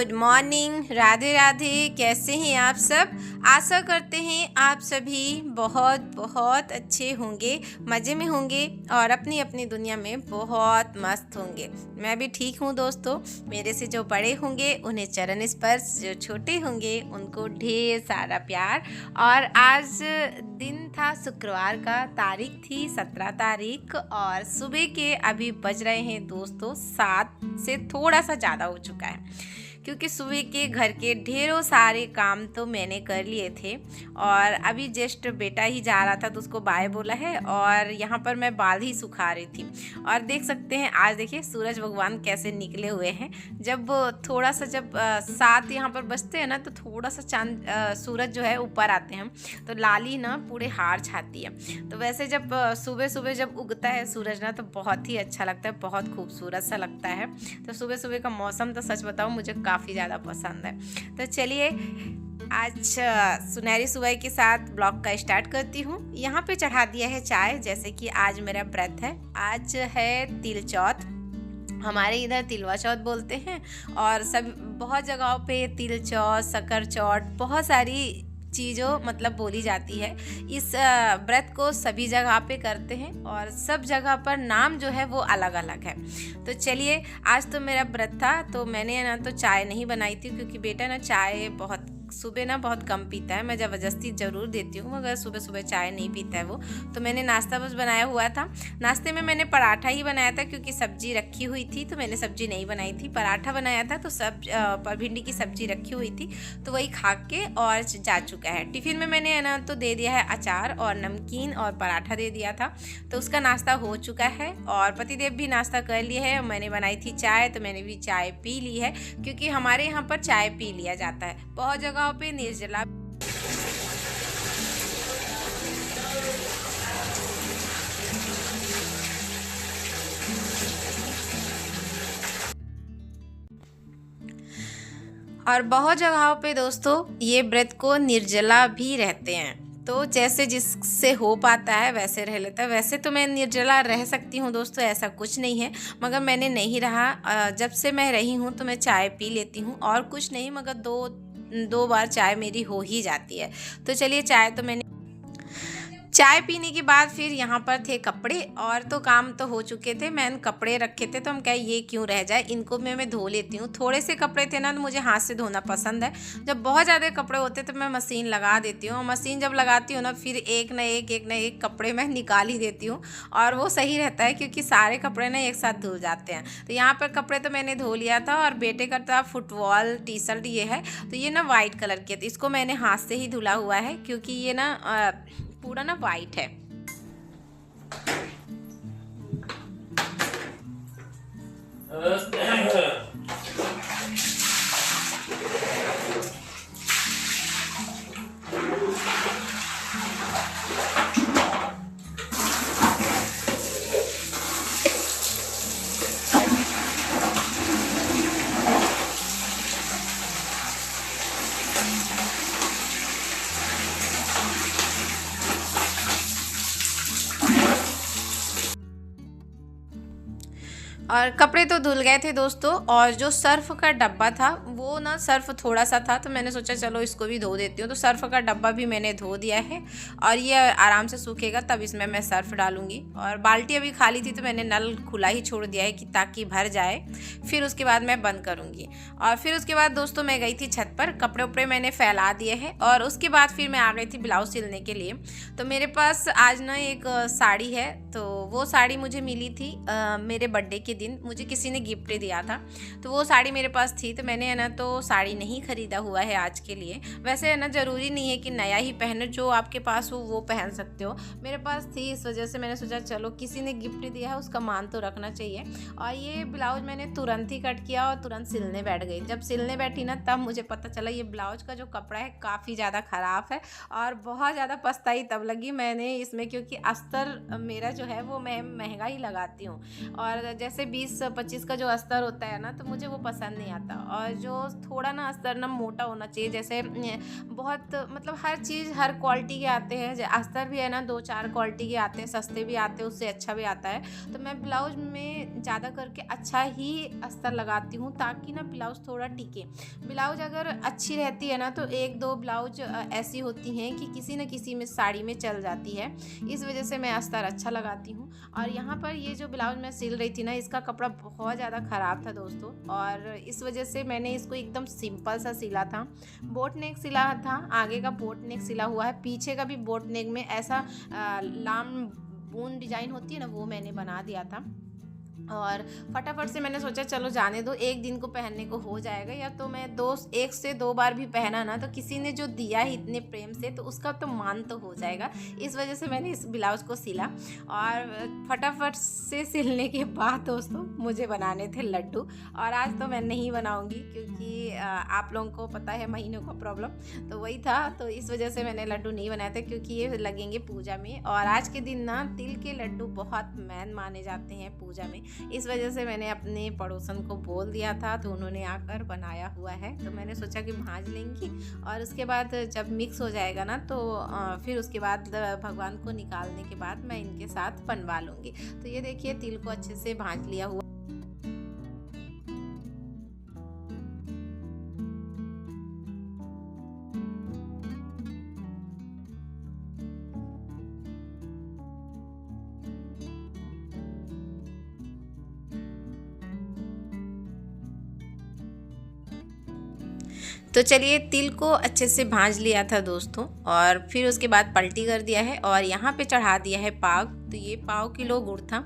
Good morning, Radhe Radhe. कैसे हैं आप सब? आशा करते हैं आप सभी बहुत बहुत अच्छे होंगे, मज़े में होंगे और अपनी अपनी दुनिया में बहुत मस्त होंगे। मैं भी ठीक हूँ दोस्तों। मेरे से जो बड़े होंगे उन्हें चरण स्पर्श, जो छोटे होंगे उनको ढेर सारा प्यार। और आज दिन था शुक्रवार का, तारीख थी 17 तारीख और सुबह के अभी बज रहे हैं दोस्तों 7 से थोड़ा सा ज़्यादा हो चुका है, क्योंकि सुबह के घर के ढेरों सारे काम तो मैंने कर लिए थे। और अभी जस्ट बेटा ही जा रहा था तो उसको बाय बोला है और यहाँ पर मैं बाल ही सुखा रही थी। और देख सकते हैं आज देखिए सूरज भगवान कैसे निकले हुए हैं। जब थोड़ा सा जब 7 यहाँ पर बजते हैं ना तो थोड़ा सा चांद सूरज जो है ऊपर आते हैं तो लाली ना पूरे हार छाती है। तो वैसे जब सुबह सुबह जब उगता है सूरज ना तो बहुत ही अच्छा लगता है, बहुत खूबसूरत सा लगता है। तो सुबह सुबह का मौसम तो सच बताऊँ मुझे काफ़ी ज़्यादा पसंद है। तो चलिए आज सुनहरी सुबह के साथ ब्लॉग का स्टार्ट करती हूँ। यहाँ पे चढ़ा दिया है चाय, जैसे कि आज मेरा व्रत है। आज है तिल चौथ, हमारे इधर तिलवा चौथ बोलते हैं और सब बहुत जगहों पे तिल चौथ, शक्कर चौथ, बहुत सारी चीज़ों मतलब बोली जाती है। इस व्रत को सभी जगह पे करते हैं और सब जगह पर नाम जो है वो अलग अलग है। तो चलिए आज तो मेरा व्रत था तो मैंने ना तो चाय नहीं बनाई थी, क्योंकि बेटा ना चाय बहुत सुबह ना बहुत कम पीता है। मैं ज़बरदस्ती ज़रूर देती हूँ मगर सुबह सुबह चाय नहीं पीता है वो। तो मैंने नाश्ता बस बनाया हुआ था। नाश्ते में मैंने पराठा ही बनाया था, क्योंकि सब्जी रखी हुई थी तो मैंने सब्जी नहीं बनाई थी। पराठा बनाया था तो पर भिंडी की सब्जी रखी हुई थी तो वही खा के और जा चुका है। टिफ़िन में मैंने ना तो दे दिया है अचार और नमकीन और पराठा दे दिया था, तो उसका नाश्ता हो चुका है। और पतिदेव भी नाश्ता कर लिए है। मैंने बनाई थी चाय तो मैंने भी चाय पी ली है, क्योंकि हमारे यहाँ पर चाय पी लिया जाता है। बहुत जगह पे निर्जला। और बहुत जगहों पे दोस्तों ये व्रत को निर्जला भी रहते हैं। तो जैसे जिससे हो पाता है वैसे रह लेता है। वैसे तो मैं निर्जला रह सकती हूँ दोस्तों, ऐसा कुछ नहीं है, मगर मैंने नहीं रहा। जब से मैं रही हूँ तो मैं चाय पी लेती हूँ और कुछ नहीं, मगर दो बार चाय मेरी हो ही जाती है। तो चलिए चाय पीने के बाद फिर यहाँ पर थे कपड़े, और तो काम तो हो चुके थे। मैंने कपड़े रखे थे तो हम क्या ये क्यों रह जाए, इनको मैं धो लेती हूँ। थोड़े से कपड़े थे ना तो मुझे हाथ से धोना पसंद है। जब बहुत ज़्यादा कपड़े होते तो मैं मशीन लगा देती हूँ। मशीन जब लगाती हूँ ना फिर एक ना एक कपड़े मैं निकाल ही देती हूँ और वो सही रहता है, क्योंकि सारे कपड़े ना एक साथ धुल जाते हैं। तो यहाँ पर कपड़े तो मैंने धो लिया था और बेटे का था फुटबॉल टी शर्ट ये है, तो ये ना वाइट कलर की है तो इसको मैंने हाथ से ही धुला हुआ है, क्योंकि ये ना पूरा ना वाइट है। और कपड़े तो धुल गए थे दोस्तों। और जो सर्फ़ का डब्बा था वो ना सर्फ़ थोड़ा सा था तो मैंने सोचा चलो इसको भी धो देती हूँ। तो सर्फ़ का डब्बा भी मैंने धो दिया है और ये आराम से सूखेगा तब इसमें मैं सर्फ़ डालूँगी। और बाल्टी अभी खाली थी तो मैंने नल खुला ही छोड़ दिया है कि ताकि भर जाए, फिर उसके बाद मैं बंद करूँगी। और फिर उसके बाद दोस्तों मैं गई थी छत पर, कपड़े उपड़े मैंने फैला दिए हैं और उसके बाद फिर मैं आ गई थी ब्लाउज़ सिलने के लिए। तो मेरे पास आज ना एक साड़ी है, तो वो साड़ी मुझे मिली थी मेरे बर्थडे के दिन, मुझे किसी ने गिफ्ट दिया था। तो वो साड़ी मेरे पास थी तो मैंने है ना तो साड़ी नहीं ख़रीदा हुआ है आज के लिए। वैसे है ना ज़रूरी नहीं है कि नया ही पहनो, जो आपके पास हो वो पहन सकते हो। मेरे पास थी इस वजह से मैंने सोचा चलो किसी ने गिफ्ट दिया है उसका मान तो रखना चाहिए। और ये ब्लाउज़ मैंने तुरंत ही कट किया और तुरंत सिलने बैठ गई। जब सिलने बैठी ना तब मुझे पता चला ये ब्लाउज़ का जो कपड़ा है काफ़ी ज़्यादा ख़राब है और बहुत ज़्यादा पछताई तब लगी मैंने इसमें, क्योंकि अस्तर मेरा जो है वो मैं महंगा ही लगाती हूँ। और जैसे 20-25 का जो अस्तर होता है ना, तो मुझे वो पसंद नहीं आता। और जो थोड़ा ना अस्तर ना मोटा होना चाहिए, जैसे बहुत मतलब हर चीज़ हर क्वालिटी के आते हैं। अस्तर भी है ना 2-4 क्वालिटी के आते हैं, सस्ते भी आते हैं, उससे अच्छा भी आता है। तो मैं ब्लाउज़ में ज़्यादा करके अच्छा ही अस्तर लगाती हूँ, ताकि ना ब्लाउज़ थोड़ा टिके। ब्लाउज़ अगर अच्छी रहती है ना, तो 1-2 ब्लाउज़ ऐसी होती हैं कि किसी न किसी में साड़ी में चल जाती है। इस वजह से मैं अस्तर अच्छा लगाती हूँ। और यहाँ पर ये जो ब्लाउज़ मैं सिल रही थी ना, इसका कपड़ा बहुत ज़्यादा ख़राब था दोस्तों, और इस वजह से मैंने इसको एकदम सिंपल सा सिला था। बोट नेक सिला था, आगे का बोट नेक सिला हुआ है, पीछे का भी बोट नेक में ऐसा लाम बून डिज़ाइन होती है ना, वो मैंने बना दिया था। और फटाफट से मैंने सोचा चलो जाने दो, एक दिन को पहनने को हो जाएगा, या तो मैं 1 से 2 बार भी पहना ना, तो किसी ने जो दिया है इतने प्रेम से, तो उसका तो मान तो हो जाएगा। इस वजह से मैंने इस ब्लाउज़ को सिला। और फटाफट से सिलने के बाद दोस्तों मुझे बनाने थे लड्डू, और आज तो मैं नहीं बनाऊंगी, क्योंकि आप लोगों को पता है महीनों का प्रॉब्लम तो वही था। तो इस वजह से मैंने लड्डू नहीं बनाए थे, क्योंकि ये लगेंगे पूजा में, और आज के दिन ना तिल के लड्डू बहुत मैन माने जाते हैं पूजा में। इस वजह से मैंने अपने पड़ोसन को बोल दिया था, तो उन्होंने आकर बनाया हुआ है। तो मैंने सोचा कि भांज लेंगी, और उसके बाद जब मिक्स हो जाएगा ना, तो फिर उसके बाद भगवान को निकालने के बाद मैं इनके साथ बनवा लूँगी। तो ये देखिए तिल को अच्छे से भांज लिया हुआ। तो चलिए तिल को अच्छे से भांज लिया था दोस्तों, और फिर उसके बाद पलटी कर दिया है, और यहाँ पे चढ़ा दिया है पाग। तो ये 1 किलो गुड़ था,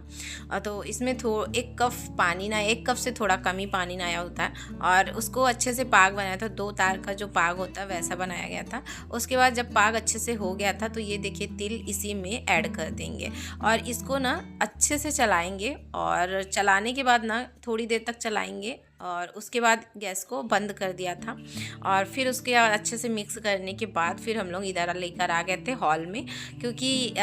और तो इसमें 1 कप पानी ना, 1 कप से थोड़ा कम ही पानी नया होता है, और उसको अच्छे से पाग बनाया था। 2 तार का जो पाग होता है वैसा बनाया गया था। उसके बाद जब पाग अच्छे से हो गया था, तो ये देखिए तिल इसी में ऐड कर देंगे, और इसको ना अच्छे से चलाएंगे, और चलाने के बाद ना थोड़ी देर तक चलाएंगे, और उसके बाद गैस को बंद कर दिया था। और फिर उसके बाद अच्छे से मिक्स करने के बाद फिर हम लोग इधर लेकर आ गए थे हॉल में, क्योंकि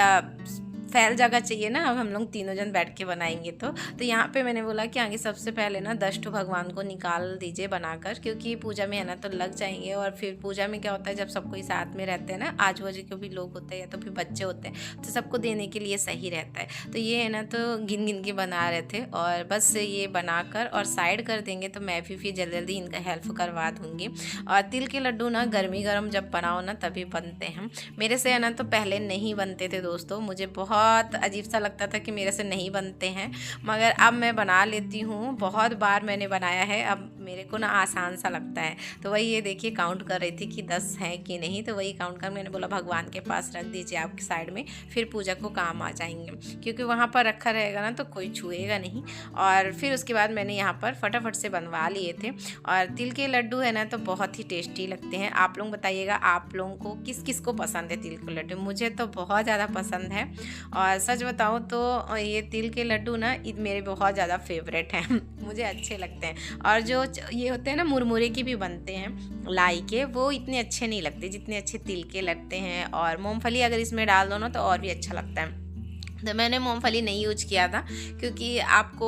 फैल जगह चाहिए ना, अब हम लोग तीनों जन बैठ के बनाएंगे। तो यहाँ पे मैंने बोला कि आगे सबसे पहले ना 10 ठो भगवान को निकाल दीजिए बनाकर, क्योंकि पूजा में है ना तो लग जाएंगे। और फिर पूजा में क्या होता है, जब सब कोई साथ में रहते हैं ना, आजू बाजू के भी लोग होते हैं या तो फिर बच्चे होते हैं, तो सबको देने के लिए सही रहता है। तो ये है ना तो गिन गिन के बना रहे थे, और बस ये बनाकर और साइड कर देंगे, तो मैं भी फिर जल्दी जल्दी इनका हेल्प करवा दूँगी। और तिल के लड्डू ना गर्मी गर्म जब बनाओ ना तभी बनते हैं। मेरे से है ना तो पहले नहीं बनते थे दोस्तों, मुझे बहुत अजीब सा लगता था कि मेरे से नहीं बनते हैं, मगर अब मैं बना लेती हूँ। बहुत बार मैंने बनाया है, अब मेरे को ना आसान सा लगता है। तो वही ये देखिए काउंट कर रही थी कि 10 हैं कि नहीं, तो वही काउंट कर मैंने बोला भगवान के पास रख दीजिए आपके साइड में, फिर पूजा को काम आ जाएंगे, क्योंकि वहाँ पर रखा रहेगा ना तो कोई छुएगा नहीं। और फिर उसके बाद मैंने यहाँ पर फटाफट से बनवा लिए थे। और तिल के लड्डू है ना तो बहुत ही टेस्टी लगते हैं। आप लोग बताइएगा आप लोगों को किस किस को पसंद है तिल के लड्डू। मुझे तो बहुत ज़्यादा पसंद है, और सच बताऊँ तो ये तिल के लड्डू ना मेरे बहुत ज़्यादा फेवरेट हैं मुझे अच्छे लगते हैं। और जो ये होते हैं ना मुरमुरे के भी बनते हैं लाई के, वो इतने अच्छे नहीं लगते जितने अच्छे तिल के लगते हैं। और मूंगफली अगर इसमें डाल दो ना तो और भी अच्छा लगता है। तो मैंने मूंगफली नहीं यूज किया था, क्योंकि आपको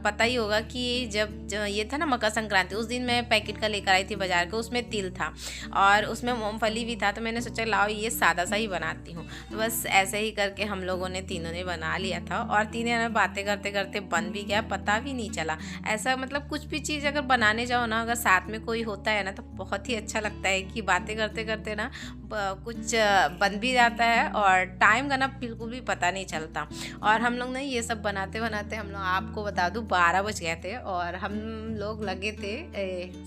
पता ही होगा कि जब ये था ना मकर संक्रांति, उस दिन मैं पैकेट का लेकर आई थी बाज़ार का, उसमें तिल था और उसमें मूंगफली भी था। तो मैंने सोचा लाओ ये सादा सा ही बनाती हूँ। तो बस ऐसे ही करके हम लोगों ने तीनों ने बना लिया था, और तीनों ने बातें करते करते बन भी गया, पता भी नहीं चला। ऐसा मतलब कुछ भी चीज़ अगर बनाने जाओ ना, अगर साथ में कोई होता है ना तो बहुत ही अच्छा लगता है कि बातें करते करते ना कुछ बन भी जाता है, और टाइम का ना बिल्कुल भी पता नहीं चलता। और हम लोग ना ये सब बनाते बनाते हम लोग आपको बता दूं 12 बज गए थे, और हम लोग लगे थे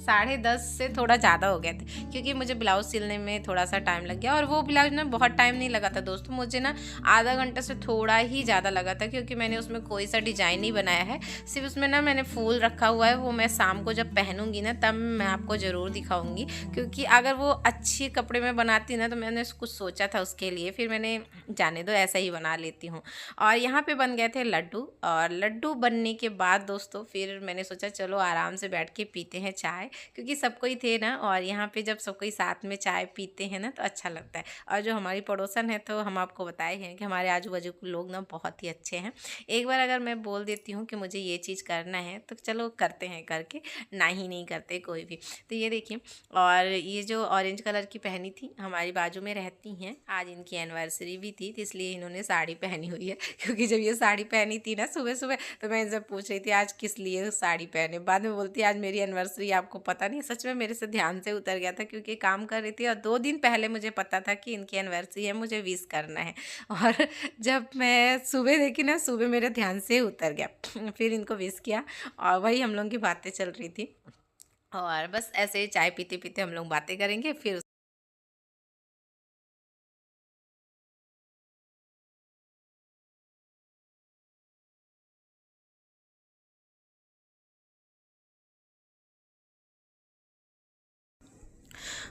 10:30 से थोड़ा ज़्यादा हो गए थे, क्योंकि मुझे ब्लाउज़ सिलने में थोड़ा सा टाइम लग गया। और वो ब्लाउज ना बहुत टाइम नहीं लगा था दोस्तों, मुझे ना आधा घंटा से थोड़ा ही ज़्यादा लगा था, क्योंकि मैंने उसमें कोई सा डिज़ाइन नहीं बनाया है, सिर्फ उसमें ना मैंने फूल रखा हुआ है। वो मैं शाम को जब पहनूंगी ना तब मैं आपको ज़रूर दिखाऊंगी, क्योंकि अगर वो अच्छी कपड़े में बनाती ना तो मैंने कुछ सोचा था उसके लिए, फिर मैंने जाने दो ऐसा ही बना लेती हूँ। हूँ। और यहाँ पे बन गए थे लड्डू, और लड्डू बनने के बाद दोस्तों फिर मैंने सोचा चलो आराम से बैठ के पीते हैं चाय, क्योंकि सब कोई थे ना, और यहाँ पे जब सब कोई साथ में चाय पीते हैं ना तो अच्छा लगता है। और जो हमारी पड़ोसन है तो हम आपको बताए हैं कि हमारे आजू बाजू के लोग ना बहुत ही अच्छे हैं। एक बार अगर मैं बोल देती हूँ कि मुझे ये चीज़ करना है तो चलो करते हैं करके, ना ही नहीं करते कोई भी। तो ये देखिए, और ये जो ऑरेंज कलर की पहनी थी हमारी बाजू में रहती हैं, आज इनकी एनिवर्सरी भी थी तो इसलिए इन्होंने साड़ी पहनी हुई है। क्योंकि जब ये साड़ी पहनी थी ना सुबह सुबह तो मैं इनसे पूछ रही थी आज किस लिए साड़ी पहने, बाद में बोलती आज मेरी एनिवर्सरी, आपको पता नहीं। सच में मेरे से ध्यान से उतर गया था क्योंकि काम कर रही थी, और 2 दिन पहले मुझे पता था कि इनकी एनिवर्सरी है, मुझे विश करना है। और जब मैं सुबह देखी ना, सुबह मेरे ध्यान से उतर गया। फिर इनको विश किया और वही हम लोगों की बातें चल रही थी, और बस ऐसे ही चाय पीते पीते हम लोग बातें करेंगे फिर।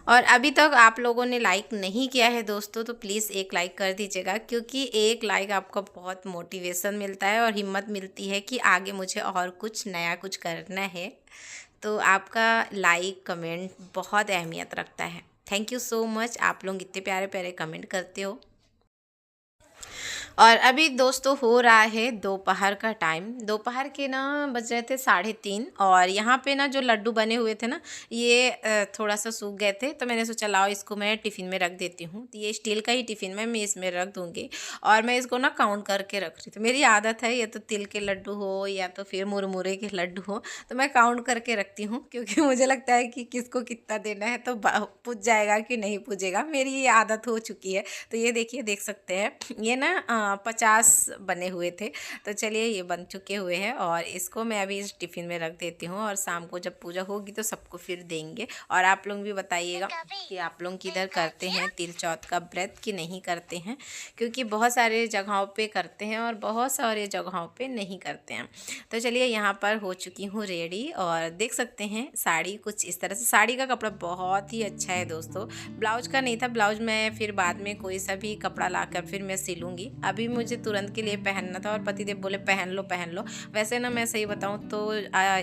और अभी तक आप लोगों ने लाइक नहीं किया है दोस्तों तो प्लीज़ एक लाइक कर दीजिएगा, क्योंकि एक लाइक आपको बहुत मोटिवेशन मिलता है और हिम्मत मिलती है कि आगे मुझे और कुछ नया कुछ करना है। तो आपका लाइक कमेंट बहुत अहमियत रखता है। थैंक यू सो मच, आप लोग इतने प्यारे प्यारे कमेंट करते हो। और अभी दोस्तों हो रहा है दोपहर का टाइम, दोपहर के ना बज रहे थे 3:30, और यहाँ पे ना जो लड्डू बने हुए थे ना ये थोड़ा सा सूख गए थे, तो मैंने सोचा लाओ इसको मैं टिफ़िन में रख देती हूँ। तो ये स्टील का ही टिफ़िन मैं इसमें रख दूँगी, और मैं इसको ना काउंट करके रख रही थी। मेरी आदत है ये तो तिल के लड्डू हो या तो फिर मुरमुरे के लड्डू हो तो मैं काउंट करके रखती हूँ, क्योंकि मुझे लगता है कि किसको कितना देना है तो पूछ जाएगा कि नहीं पूछेगा, मेरी ये आदत हो चुकी है। तो ये देखिए, देख सकते हैं ये ना 50 बने हुए थे। तो चलिए ये बन चुके हुए हैं, और इसको मैं अभी इस टिफ़िन में रख देती हूँ, और शाम को जब पूजा होगी तो सबको फिर देंगे। और आप लोग भी बताइएगा कि आप लोग किधर करते हैं तिल चौथ का व्रत कि नहीं करते हैं, क्योंकि बहुत सारे जगहों पे करते हैं और बहुत सारे जगहों पे नहीं करते हैं। तो चलिए यहाँ पर हो चुकी हूँ रेडी, और देख सकते हैं साड़ी कुछ इस तरह से। साड़ी का कपड़ा बहुत ही अच्छा है दोस्तों, ब्लाउज का नहीं था, ब्लाउज मैं फिर बाद में कोई सा भी कपड़ा लाकर फिर मैं सिलूँगी। अभी मुझे तुरंत के लिए पहनना था, और पतिदेव बोले पहन लो पहन लो। वैसे ना मैं सही बताऊँ तो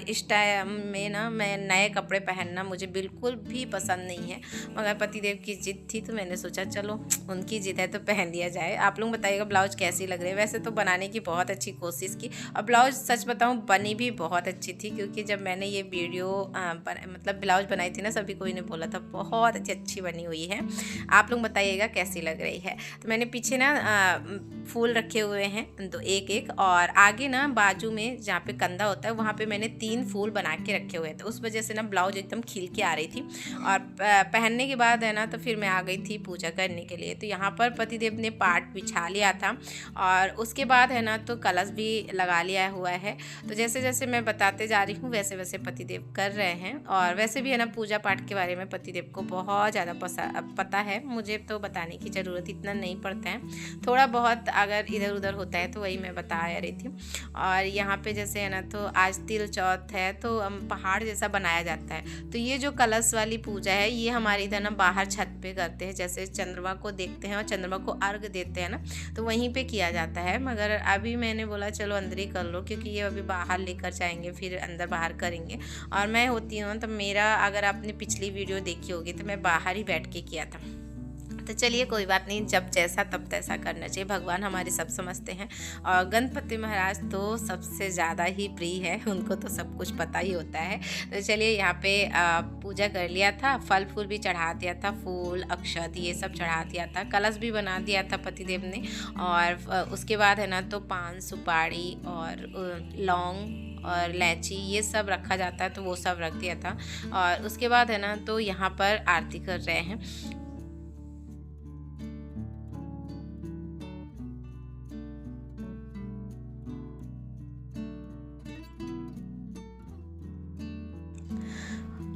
इस टाइम में ना मैं नए कपड़े पहनना मुझे बिल्कुल भी पसंद नहीं है, मगर पतिदेव की जिद थी तो मैंने सोचा चलो उनकी जिद है तो पहन लिया जाए। आप लोग बताइएगा ब्लाउज कैसी लग रही है। वैसे तो बनाने की बहुत अच्छी कोशिश की, और ब्लाउज सच बताऊँ बनी भी बहुत अच्छी थी, क्योंकि जब मैंने ये वीडियो मतलब ब्लाउज बनाई थी ना सभी कोई ने बोला था बहुत अच्छी बनी हुई है। आप लोग बताइएगा कैसी लग रही है। तो मैंने पीछे ना फूल रखे हुए हैं तो एक एक, और आगे ना बाजू में जहाँ पे कंधा होता है वहाँ पे मैंने 3 फूल बना के रखे हुए थे। उस वजह से ना ब्लाउज एकदम खिल के आ रही थी, और पहनने के बाद है ना तो फिर मैं आ गई थी पूजा करने के लिए। तो यहाँ पर पतिदेव ने पाट बिछा लिया था, और उसके बाद है ना तो कलश भी लगा लिया हुआ है। तो जैसे जैसे मैं बताते जा रही हूँ वैसे वैसे पतिदेव कर रहे हैं। और वैसे भी है ना पूजा पाठ के बारे में पतिदेव को बहुत ज़्यादा पता है, मुझे तो बताने की ज़रूरत इतना नहीं पड़ता है, थोड़ा बहुत अगर इधर उधर होता है तो वही मैं बता रही थी। और यहाँ पे जैसे है ना तो आज तिल चौथ है तो पहाड़ जैसा बनाया जाता है। तो ये जो कलश वाली पूजा है ये हमारे इधर ना बाहर छत पे करते हैं, जैसे चंद्रमा को देखते हैं और चंद्रमा को अर्घ देते हैं ना तो वहीं पे किया जाता है। मगर अभी मैंने बोला चलो अंदर ही कर लो, क्योंकि ये अभी बाहर लेकर जाएंगे फिर अंदर बाहर करेंगे। और मैं होती हूँ तो मेरा अगर आपने पिछली वीडियो देखी होगी तो मैं बाहर ही बैठ के किया था। तो चलिए कोई बात नहीं, जब जैसा तब तैसा करना चाहिए, भगवान हमारे सब समझते हैं। और गणपति महाराज तो सबसे ज़्यादा ही प्रिय है, उनको तो सब कुछ पता ही होता है। तो चलिए यहाँ पे पूजा कर लिया था, फल फूल भी चढ़ा दिया था, फूल अक्षत ये सब चढ़ा दिया था, कलश भी बना दिया था पतिदेव ने। और उसके बाद है ना तो पान सुपारी और लौंग और इलायची ये सब रखा जाता है, तो वो सब रख दिया था। और उसके बाद है ना तो यहाँ पर आरती कर रहे हैं।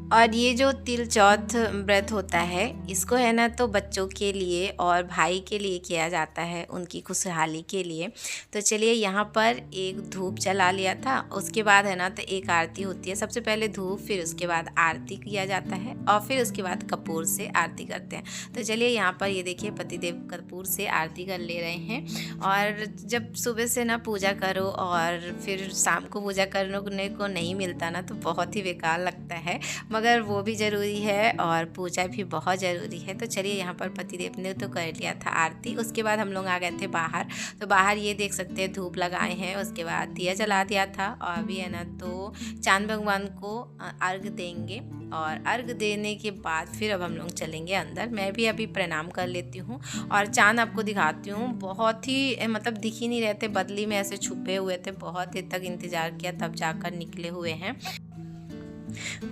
और ये जो तिल चौथ व्रत होता है, इसको है ना तो बच्चों के लिए और भाई के लिए किया जाता है, उनकी खुशहाली के लिए। तो चलिए यहाँ पर एक धूप जला लिया था, उसके बाद है ना तो एक आरती होती है। सबसे पहले धूप, फिर उसके बाद आरती किया जाता है और फिर उसके बाद कपूर से आरती करते हैं। तो चलिए यहाँ पर ये देखिए पतिदेव कपूर से आरती कर ले रहे हैं। और जब सुबह से ना पूजा करो और फिर शाम को पूजा करने को नहीं मिलता ना, तो बहुत ही बेकार लगता है, मगर वो भी ज़रूरी है और पूजा भी बहुत ज़रूरी है। तो चलिए यहाँ पर पतिदेव ने तो कर लिया था आरती, उसके बाद हम लोग आ गए थे बाहर। तो बाहर ये देख सकते हैं धूप लगाए हैं, उसके बाद दिया जला दिया था। और अभी है ना तो चांद भगवान को अर्घ देंगे और अर्घ देने के बाद फिर अब हम लोग चलेंगे अंदर। मैं भी अभी प्रणाम कर लेती हूँ और चांद आपको दिखाती हूँ। बहुत ही मतलब दिख ही नहीं रहे थे, बदली में ऐसे छुपे हुए थे, बहुत देर तक इंतज़ार किया तब जाकर निकले हुए हैं।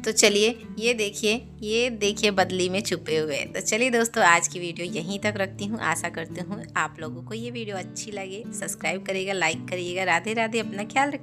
तो चलिए ये देखिए बदली में छुपे हुए। तो चलिए दोस्तों, आज की वीडियो यहीं तक रखती हूँ। आशा करती हूँ आप लोगों को ये वीडियो अच्छी लगे। सब्सक्राइब करिएगा, लाइक करिएगा। राधे राधे, अपना ख्याल रखिए।